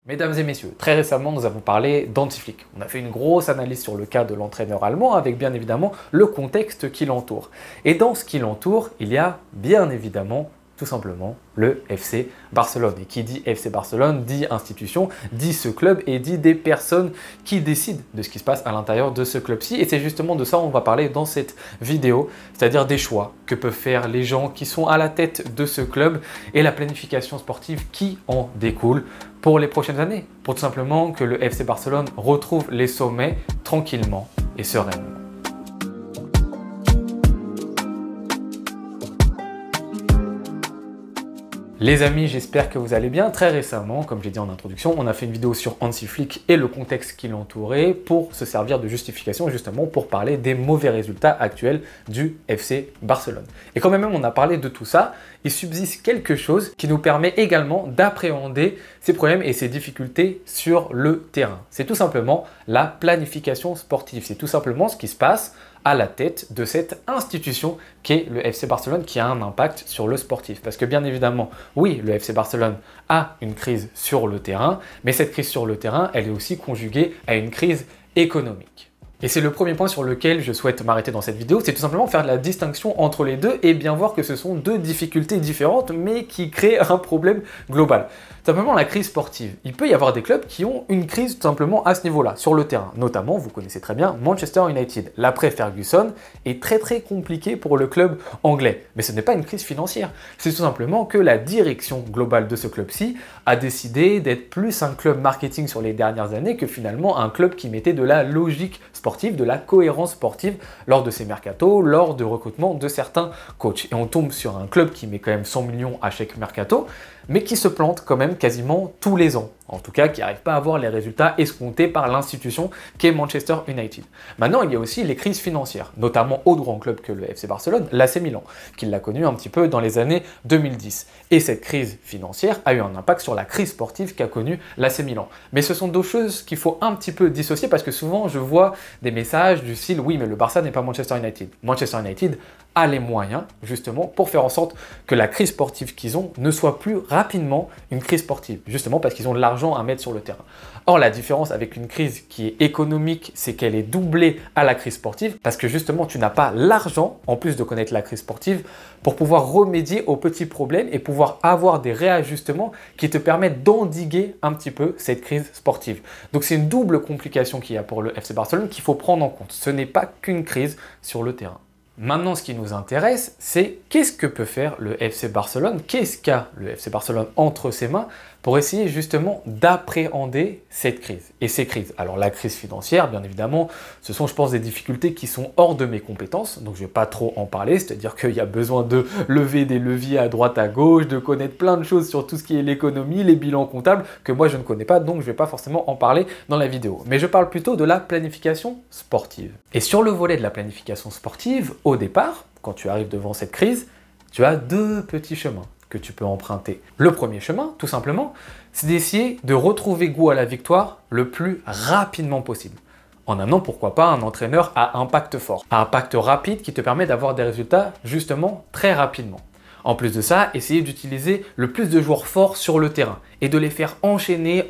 Mesdames et messieurs, très récemment, nous avons parlé d'Hansi Flick. On a fait une grosse analyse sur le cas de l'entraîneur allemand avec bien évidemment le contexte qui l'entoure. Et dans ce qui l'entoure, il y a bien évidemment tout simplement le FC Barcelone. Et qui dit FC Barcelone dit institution, dit ce club et dit des personnes qui décident de ce qui se passe à l'intérieur de ce club-ci. Et c'est justement de ça qu'on va parler dans cette vidéo, c'est-à-dire des choix que peuvent faire les gens qui sont à la tête de ce club et la planification sportive qui en découle pour les prochaines années, pour tout simplement que le FC Barcelone retrouve les sommets tranquillement et sereinement. Les amis, j'espère que vous allez bien. Très récemment, comme j'ai dit en introduction, on a fait une vidéo sur Hansi Flick et le contexte qui l'entourait pour se servir de justification justement pour parler des mauvais résultats actuels du FC Barcelone. Et quand même on a parlé de tout ça, il subsiste quelque chose qui nous permet également d'appréhender ces problèmes et ces difficultés sur le terrain. C'est tout simplement la planification sportive. C'est tout simplement ce qui se passe à la tête de cette institution qu'est le FC Barcelone qui a un impact sur le sportif. Parce que bien évidemment, oui, le FC Barcelone a une crise sur le terrain, mais cette crise sur le terrain, elle est aussi conjuguée à une crise économique. Et c'est le premier point sur lequel je souhaite m'arrêter dans cette vidéo, c'est tout simplement faire la distinction entre les deux et bien voir que ce sont deux difficultés différentes mais qui créent un problème global. Simplement la crise sportive. Il peut y avoir des clubs qui ont une crise tout simplement à ce niveau-là, sur le terrain. Notamment, vous connaissez très bien Manchester United. L'après Ferguson est très compliqué pour le club anglais. Mais ce n'est pas une crise financière. C'est tout simplement que la direction globale de ce club-ci a décidé d'être plus un club marketing sur les dernières années que finalement un club qui mettait de la logique sportive, de la cohérence sportive lors de ses mercatos, lors de recrutement de certains coachs. Et on tombe sur un club qui met quand même 100 millions à chaque mercato, mais qui se plante quand même quasiment tous les ans. En tout cas, qui n'arrive pas à avoir les résultats escomptés par l'institution qu'est Manchester United. Maintenant, il y a aussi les crises financières, notamment au grand club que le FC Barcelone, l'AC Milan, qui l'a connu un petit peu dans les années 2010. Et cette crise financière a eu un impact sur la crise sportive qu'a connue l'AC Milan. Mais ce sont deux choses qu'il faut un petit peu dissocier parce que souvent, je vois des messages du style « Oui, mais le Barça n'est pas Manchester United ». Manchester United a les moyens, justement, pour faire en sorte que la crise sportive qu'ils ont ne soit plus rapidement une crise sportive, justement parce qu'ils ont de l'argent à mettre sur le terrain. Or, la différence avec une crise qui est économique, c'est qu'elle est doublée à la crise sportive parce que justement, tu n'as pas l'argent, en plus de connaître la crise sportive, pour pouvoir remédier aux petits problèmes et pouvoir avoir des réajustements qui te permettent d'endiguer un petit peu cette crise sportive. Donc, c'est une double complication qu'il y a pour le FC Barcelone qu'il faut prendre en compte. Ce n'est pas qu'une crise sur le terrain. Maintenant, ce qui nous intéresse, c'est qu'est-ce que peut faire le FC Barcelone, qu'est-ce qu'a le FC Barcelone entre ses mains pour essayer justement d'appréhender cette crise et ces crises. Alors la crise financière, bien évidemment, ce sont je pense des difficultés qui sont hors de mes compétences, donc je ne vais pas trop en parler, c'est-à-dire qu'il y a besoin de lever des leviers à droite à gauche, de connaître plein de choses sur tout ce qui est l'économie, les bilans comptables, que moi je ne connais pas, donc je ne vais pas forcément en parler dans la vidéo. Mais je parle plutôt de la planification sportive. Et sur le volet de la planification sportive, au départ, quand tu arrives devant cette crise, tu as deux petits chemins que tu peux emprunter. Le premier chemin, tout simplement, c'est d'essayer de retrouver goût à la victoire le plus rapidement possible. En amenant, pourquoi pas, un entraîneur à impact fort, à impact rapide qui te permet d'avoir des résultats justement très rapidement. En plus de ça, essayez d'utiliser le plus de joueurs forts sur le terrain et de les faire enchaîner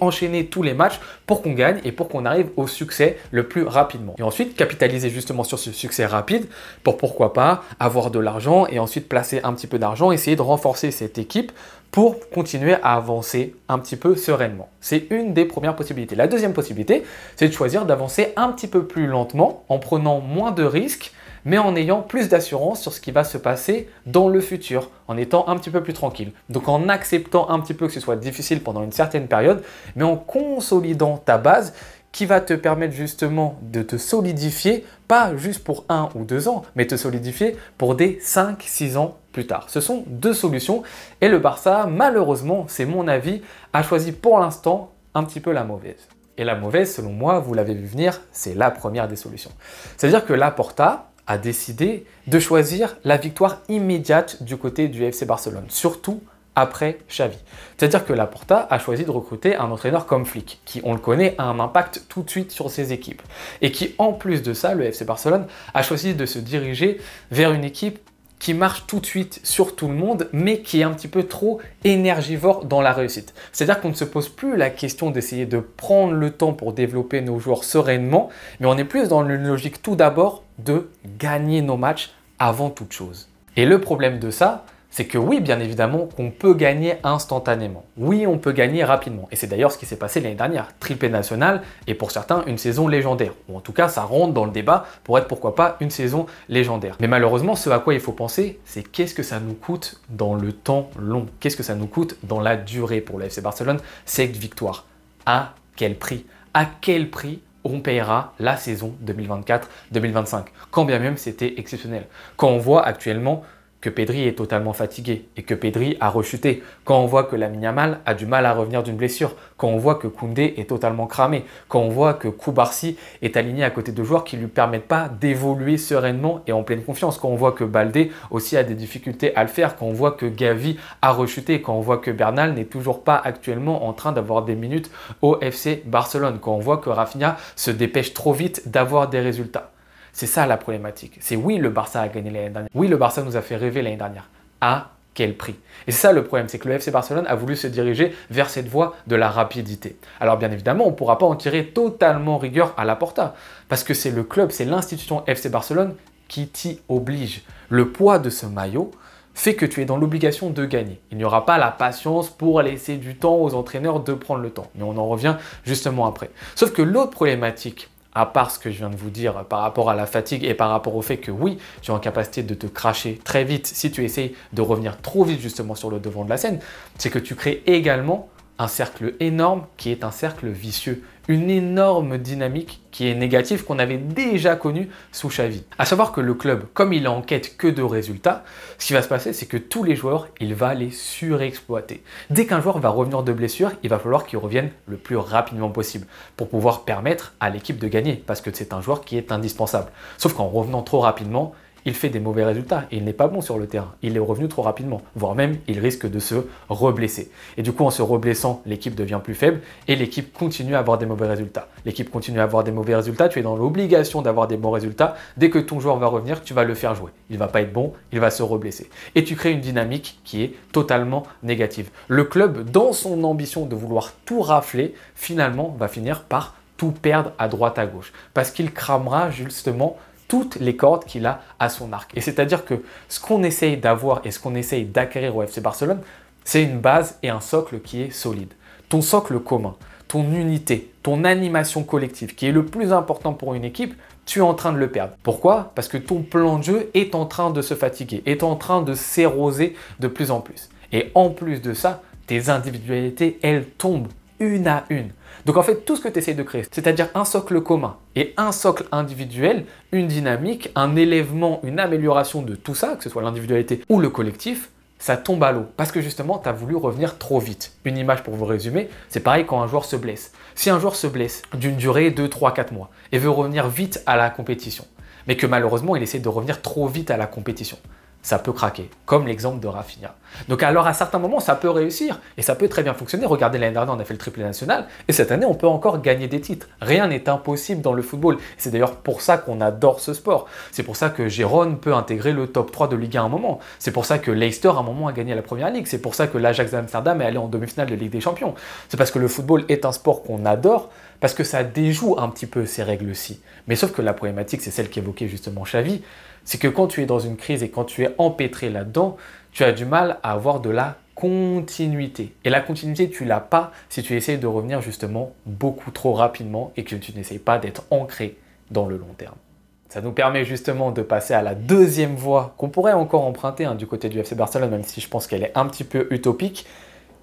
tous les matchs pour qu'on gagne et pour qu'on arrive au succès le plus rapidement. Et ensuite, capitaliser justement sur ce succès rapide pour pourquoi pas avoir de l'argent et ensuite placer un petit peu d'argent, essayer de renforcer cette équipe pour continuer à avancer un petit peu sereinement. C'est une des premières possibilités. La deuxième possibilité, c'est de choisir d'avancer un petit peu plus lentement en prenant moins de risques mais en ayant plus d'assurance sur ce qui va se passer dans le futur, en étant un petit peu plus tranquille. Donc en acceptant un petit peu que ce soit difficile pendant une certaine période, mais en consolidant ta base qui va te permettre justement de te solidifier, pas juste pour 1 ou 2 ans, mais te solidifier pour des 5-6 ans plus tard. Ce sont deux solutions et le Barça, malheureusement, c'est mon avis, a choisi pour l'instant un petit peu la mauvaise. Et la mauvaise, selon moi, vous l'avez vu venir, c'est la première des solutions. C'est-à-dire que Laporta a décidé de choisir la victoire immédiate du côté du FC Barcelone, surtout après Xavi. C'est-à-dire que Laporta a choisi de recruter un entraîneur comme Flick, qui, on le connaît, a un impact tout de suite sur ses équipes. Et qui, en plus de ça, le FC Barcelone a choisi de se diriger vers une équipe qui marche tout de suite sur tout le monde, mais qui est un petit peu trop énergivore dans la réussite. C'est-à-dire qu'on ne se pose plus la question d'essayer de prendre le temps pour développer nos joueurs sereinement, mais on est plus dans une logique tout d'abord de gagner nos matchs avant toute chose. Et le problème de ça, c'est que oui, bien évidemment, qu'on peut gagner instantanément. Oui, on peut gagner rapidement. Et c'est d'ailleurs ce qui s'est passé l'année dernière. Triplé national et pour certains, une saison légendaire. Ou en tout cas, ça rentre dans le débat pour être pourquoi pas une saison légendaire. Mais malheureusement, ce à quoi il faut penser, c'est qu'est-ce que ça nous coûte dans le temps long? Qu'est-ce que ça nous coûte dans la durée pour le FC Barcelone, cette victoire? À quel prix? À quel prix on paiera la saison 2024-2025? Quand bien même c'était exceptionnel. Quand on voit actuellement que Pedri est totalement fatigué et que Pedri a rechuté, quand on voit que Lamine Yamal a du mal à revenir d'une blessure, quand on voit que Koundé est totalement cramé, quand on voit que Koubarsi est aligné à côté de joueurs qui ne lui permettent pas d'évoluer sereinement et en pleine confiance, quand on voit que Baldé aussi a des difficultés à le faire, quand on voit que Gavi a rechuté, quand on voit que Bernal n'est toujours pas actuellement en train d'avoir des minutes au FC Barcelone, quand on voit que Rafinha se dépêche trop vite d'avoir des résultats. C'est ça la problématique. C'est oui, le Barça a gagné l'année dernière. Oui, le Barça nous a fait rêver l'année dernière. À quel prix? Et c'est ça le problème, c'est que le FC Barcelone a voulu se diriger vers cette voie de la rapidité. Alors bien évidemment, on ne pourra pas en tirer totalement rigueur à Laporta, parce que c'est le club, c'est l'institution FC Barcelone qui t'y oblige. Le poids de ce maillot fait que tu es dans l'obligation de gagner. Il n'y aura pas la patience pour laisser du temps aux entraîneurs de prendre le temps. Mais on en revient justement après. Sauf que l'autre problématique, à part ce que je viens de vous dire par rapport à la fatigue et par rapport au fait que oui, tu es en capacité de te cracher très vite si tu essayes de revenir trop vite justement sur le devant de la scène, c'est que tu crées également un cercle énorme qui est un cercle vicieux, une énorme dynamique qui est négative qu'on avait déjà connue sous Xavi. À savoir que le club, comme il est en quête que de résultats, ce qui va se passer, c'est que tous les joueurs, il va les surexploiter. Dès qu'un joueur va revenir de blessure, il va falloir qu'il revienne le plus rapidement possible pour pouvoir permettre à l'équipe de gagner, parce que c'est un joueur qui est indispensable. Sauf qu'en revenant trop rapidement, il fait des mauvais résultats et il n'est pas bon sur le terrain. Il est revenu trop rapidement, voire même il risque de se reblesser. Et du coup, en se reblessant, l'équipe devient plus faible et l'équipe continue à avoir des mauvais résultats. L'équipe continue à avoir des mauvais résultats, tu es dans l'obligation d'avoir des bons résultats. Dès que ton joueur va revenir, tu vas le faire jouer. Il ne va pas être bon, il va se reblesser. Et tu crées une dynamique qui est totalement négative. Le club, dans son ambition de vouloir tout rafler, finalement va finir par tout perdre à droite à gauche. Parce qu'il cramera justement toutes les cordes qu'il a à son arc. Et c'est-à-dire que ce qu'on essaye d'avoir et ce qu'on essaye d'acquérir au FC Barcelone, c'est une base et un socle qui est solide. Ton socle commun, ton unité, ton animation collective, qui est le plus important pour une équipe, tu es en train de le perdre. Pourquoi? Parce que ton plan de jeu est en train de se fatiguer, est en train de s'éroser de plus en plus. Et en plus de ça, tes individualités, elles tombent une à une. Donc en fait, tout ce que tu essaies de créer, c'est-à-dire un socle commun et un socle individuel, une dynamique, un élèvement, une amélioration de tout ça, que ce soit l'individualité ou le collectif, ça tombe à l'eau. Parce que justement, tu as voulu revenir trop vite. Une image pour vous résumer, c'est pareil quand un joueur se blesse. Si un joueur se blesse d'une durée de 3, 4 mois et veut revenir vite à la compétition, mais que malheureusement, il essaie de revenir trop vite à la compétition, ça peut craquer, comme l'exemple de Rafinha. Donc alors à certains moments, ça peut réussir et ça peut très bien fonctionner. Regardez, l'année dernière, on a fait le triplé national et cette année, on peut encore gagner des titres. Rien n'est impossible dans le football. C'est d'ailleurs pour ça qu'on adore ce sport. C'est pour ça que Gérone peut intégrer le top 3 de Ligue 1 à un moment. C'est pour ça que Leicester, à un moment, a gagné la Première Ligue. C'est pour ça que l'Ajax d'Amsterdam est allé en demi-finale de Ligue des Champions. C'est parce que le football est un sport qu'on adore, parce que ça déjoue un petit peu ces règles-ci. Mais sauf que la problématique, c'est celle qu'évoquait justement Xavi, c'est que quand tu es dans une crise et quand tu es empêtré là-dedans, tu as du mal à avoir de la continuité. Et la continuité, tu l'as pas si tu essayes de revenir justement beaucoup trop rapidement et que tu n'essayes pas d'être ancré dans le long terme. Ça nous permet justement de passer à la deuxième voie qu'on pourrait encore emprunter du côté du FC Barcelone, même si je pense qu'elle est un petit peu utopique,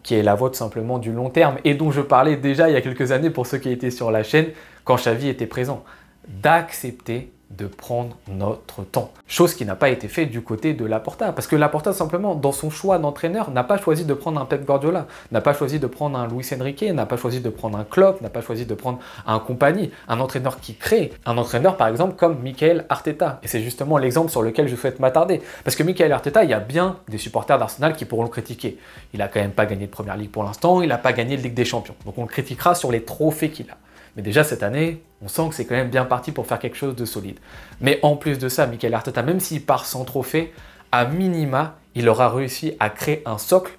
qui est la voie tout simplement du long terme et dont je parlais déjà il y a quelques années pour ceux qui étaient sur la chaîne quand Xavi était présent. D'accepter de prendre notre temps. Chose qui n'a pas été faite du côté de Laporta. Parce que Laporta, simplement, dans son choix d'entraîneur, n'a pas choisi de prendre un Pep Guardiola, n'a pas choisi de prendre un Luis Enrique, n'a pas choisi de prendre un Klopp, n'a pas choisi de prendre un Compagnie, un entraîneur qui crée. Un entraîneur, par exemple, comme Mikel Arteta. Et c'est justement l'exemple sur lequel je souhaite m'attarder. Parce que Mikel Arteta, il y a bien des supporters d'Arsenal qui pourront le critiquer. Il n'a quand même pas gagné de Première Ligue pour l'instant, il n'a pas gagné de Ligue des Champions. Donc on le critiquera sur les trophées qu'il a. Mais déjà cette année, on sent que c'est quand même bien parti pour faire quelque chose de solide. Mais en plus de ça, Mikel Arteta, même s'il part sans trophée, à minima, il aura réussi à créer un socle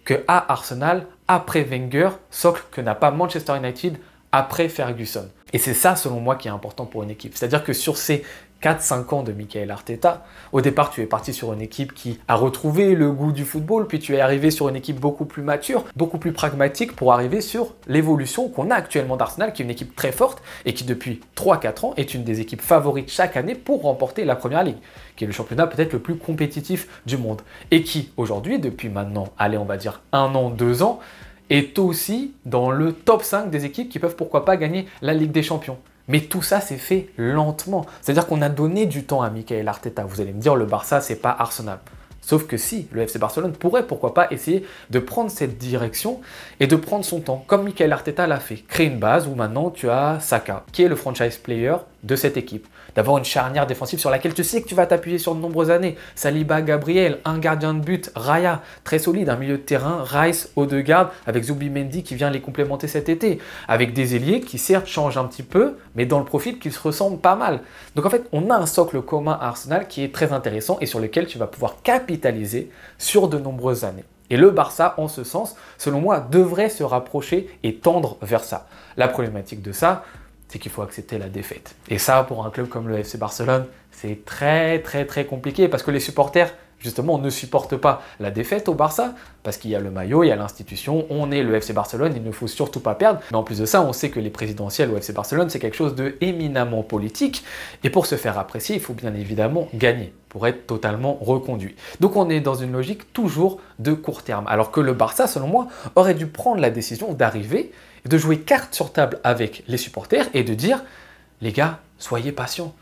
que a Arsenal après Wenger, socle que n'a pas Manchester United après Ferguson. Et c'est ça, selon moi, qui est important pour une équipe. C'est-à-dire que sur ces 4-5 ans de Mikel Arteta, au départ, tu es parti sur une équipe qui a retrouvé le goût du football, puis tu es arrivé sur une équipe beaucoup plus mature, beaucoup plus pragmatique pour arriver sur l'évolution qu'on a actuellement d'Arsenal, qui est une équipe très forte et qui, depuis 3-4 ans, est une des équipes favorites chaque année pour remporter la Première Ligue, qui est le championnat peut-être le plus compétitif du monde. Et qui, aujourd'hui, depuis maintenant, allez, on va dire 1 an, 2 ans, est aussi dans le top 5 des équipes qui peuvent pourquoi pas gagner la Ligue des Champions. Mais tout ça s'est fait lentement. C'est-à-dire qu'on a donné du temps à Mikel Arteta. Vous allez me dire, le Barça, c'est pas Arsenal. Sauf que si, le FC Barcelone pourrait pourquoi pas essayer de prendre cette direction et de prendre son temps, comme Mikel Arteta l'a fait. Créer une base où maintenant tu as Saka, qui est le franchise player de cette équipe. D'avoir une charnière défensive sur laquelle tu sais que tu vas t'appuyer sur de nombreuses années. Saliba, Gabriel, un gardien de but, Raya, très solide, un milieu de terrain, Rice, Odegaard, avec Zubimendi qui vient les complémenter cet été. Avec des ailiers qui certes changent un petit peu, mais dans le profil qui se ressemblent pas mal. Donc en fait, on a un socle commun à Arsenal qui est très intéressant et sur lequel tu vas pouvoir capitaliser sur de nombreuses années. Et le Barça, en ce sens, selon moi, devrait se rapprocher et tendre vers ça. La problématique de ça, c'est qu'il faut accepter la défaite. Et ça, pour un club comme le FC Barcelone, c'est très compliqué parce que les supporters, justement, ne supportent pas la défaite au Barça parce qu'il y a le maillot, il y a l'institution, on est le FC Barcelone, il ne faut surtout pas perdre. Mais en plus de ça, on sait que les présidentielles au FC Barcelone, c'est quelque chose de éminemment politique. Et pour se faire apprécier, il faut bien évidemment gagner pour être totalement reconduit. Donc on est dans une logique toujours de court terme. Alors que le Barça, selon moi, aurait dû prendre la décision d'arriver et de jouer carte sur table avec les supporters et de dire « Les gars, soyez patients,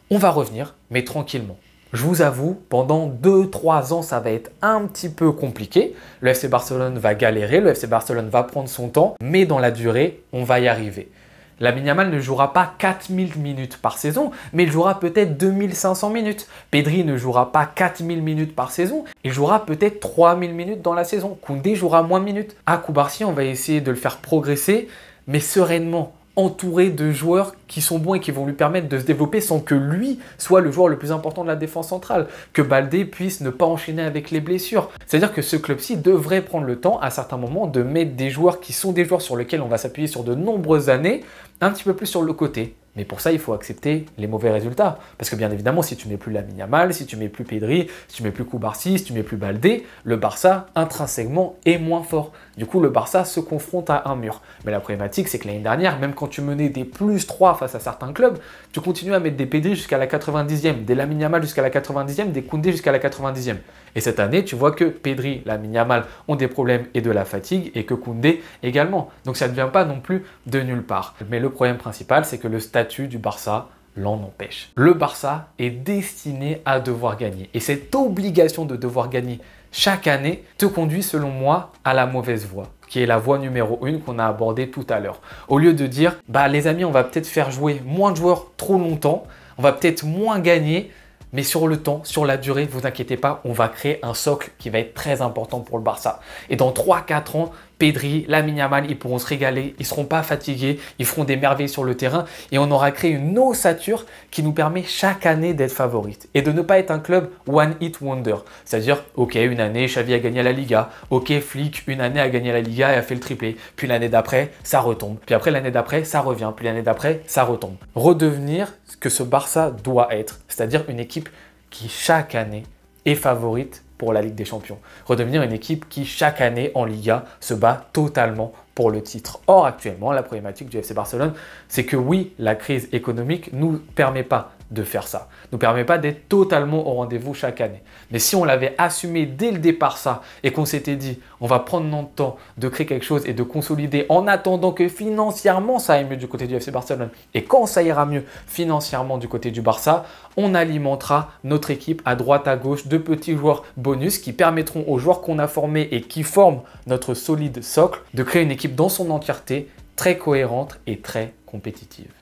on va revenir, mais tranquillement ». Je vous avoue, pendant 2-3 ans, ça va être un petit peu compliqué. Le FC Barcelone va galérer, le FC Barcelone va prendre son temps, mais dans la durée, on va y arriver. Lamine Yamal ne jouera pas 4000 minutes par saison, mais il jouera peut-être 2500 minutes. Pedri ne jouera pas 4000 minutes par saison, il jouera peut-être 3000 minutes dans la saison. Koundé jouera moins de minutes. À Koubarsi, on va essayer de le faire progresser, mais sereinement, entouré de joueurs qui sont bons et qui vont lui permettre de se développer sans que lui soit le joueur le plus important de la défense centrale, que Baldé puisse ne pas enchaîner avec les blessures. C'est-à-dire que ce club-ci devrait prendre le temps à certains moments de mettre des joueurs qui sont des joueurs sur lesquels on va s'appuyer sur de nombreuses années, un petit peu plus sur le côté. Mais pour ça, il faut accepter les mauvais résultats. Parce que bien évidemment, si tu mets plus Lamine Yamal, si tu mets plus Pedri, si tu mets plus Koubarsi, si tu mets plus Baldé, le Barça, intrinsèquement, est moins fort. Du coup, le Barça se confronte à un mur. Mais la problématique, c'est que l'année dernière, même quand tu menais des +3 face à certains clubs, tu continues à mettre des Pedri jusqu'à la 90e, des Lamine Yamal jusqu'à la 90e, des Koundé jusqu'à la 90e. Et cette année, tu vois que Pedri, Lamine Yamal ont des problèmes et de la fatigue, et que Koundé également. Donc ça ne vient pas non plus de nulle part. Mais le problème principal, c'est que le statut du Barça l'en empêche. Le Barça est destiné à devoir gagner. Et cette obligation de devoir gagner chaque année te conduit, selon moi, à la mauvaise voie, qui est la voie numéro 1 qu'on a abordée tout à l'heure. Au lieu de dire, bah les amis, on va peut-être faire jouer moins de joueurs trop longtemps, on va peut-être moins gagner, mais sur le temps, sur la durée, ne vous inquiétez pas, on va créer un socle qui va être très important pour le Barça. Et dans 3-4 ans, Pedri, Lamine Yamal, ils pourront se régaler, ils ne seront pas fatigués, ils feront des merveilles sur le terrain et on aura créé une ossature qui nous permet chaque année d'être favorite et de ne pas être un club one hit wonder. C'est-à-dire, ok, une année, Xavi a gagné la Liga, ok, Flick, une année a gagné la Liga et a fait le triplé, puis l'année d'après, ça retombe, puis après l'année d'après, ça revient, puis l'année d'après, ça retombe. Redevenir ce que ce Barça doit être, c'est-à-dire une équipe qui chaque année est favorite pour la Ligue des Champions. Redevenir une équipe qui, chaque année en Liga, se bat totalement pour le titre. Or, actuellement, la problématique du FC Barcelone, c'est que oui, la crise économique ne nous permet pas de faire ça. Ne nous permet pas d'être totalement au rendez-vous chaque année. Mais si on l'avait assumé dès le départ ça et qu'on s'était dit, on va prendre notre temps de créer quelque chose et de consolider en attendant que financièrement ça aille mieux du côté du FC Barcelone. Et quand ça ira mieux financièrement du côté du Barça, on alimentera notre équipe à droite, à gauche de petits joueurs bonus qui permettront aux joueurs qu'on a formés et qui forment notre solide socle de créer une équipe dans son entièreté très cohérente et très compétitive.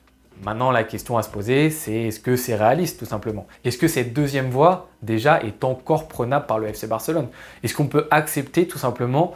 Maintenant, la question à se poser, c'est est-ce que c'est réaliste tout simplement? Est-ce que cette deuxième voie déjà est encore prenable par le FC Barcelone? Est-ce qu'on peut accepter tout simplement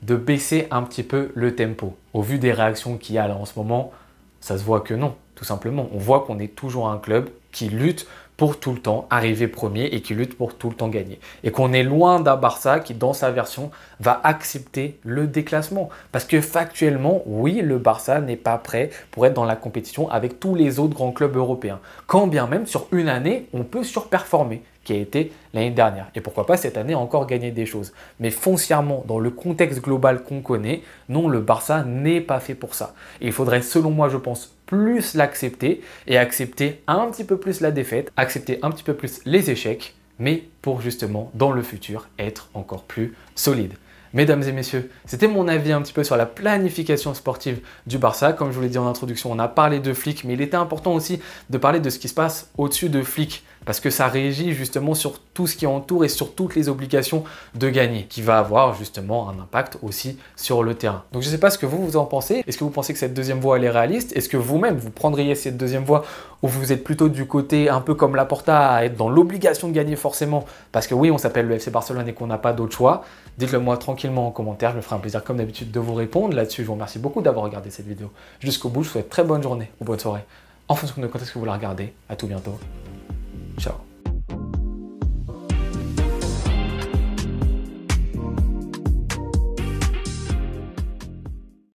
de baisser un petit peu le tempo? Au vu des réactions qu'il y a là en ce moment, ça se voit que non, tout simplement. On voit qu'on est toujours un club qui lutte pour tout le temps arriver premier et qui lutte pour tout le temps gagner. Et qu'on est loin d'un Barça qui, dans sa version, va accepter le déclassement. Parce que factuellement, oui, le Barça n'est pas prêt pour être dans la compétition avec tous les autres grands clubs européens. Quand bien même, sur une année, on peut surperformer, qui a été l'année dernière. Et pourquoi pas cette année encore gagner des choses. Mais foncièrement, dans le contexte global qu'on connaît, non, le Barça n'est pas fait pour ça. Et il faudrait, selon moi, je pense, plus l'accepter et accepter un petit peu plus la défaite, accepter un petit peu plus les échecs, mais pour justement, dans le futur, être encore plus solide. Mesdames et messieurs, c'était mon avis un petit peu sur la planification sportive du Barça. Comme je vous l'ai dit en introduction, on a parlé de Flick, mais il était important aussi de parler de ce qui se passe au-dessus de Flick, parce que ça régit justement sur tout ce qui entoure et sur toutes les obligations de gagner, qui va avoir justement un impact aussi sur le terrain. Donc je ne sais pas ce que vous en pensez. Est-ce que vous pensez que cette deuxième voie elle est réaliste? Est-ce que vous-même vous prendriez cette deuxième voie, ou vous êtes plutôt du côté un peu comme Laporta à être dans l'obligation de gagner forcément parce que oui, on s'appelle le FC Barcelone et qu'on n'a pas d'autre choix? Dites-le moi tranquillement en commentaire, je me ferai un plaisir comme d'habitude de vous répondre. Là-dessus, je vous remercie beaucoup d'avoir regardé cette vidéo jusqu'au bout. Je vous souhaite très bonne journée ou bonne soirée en fonction de quand est-ce que vous la regardez. À tout bientôt. Ciao.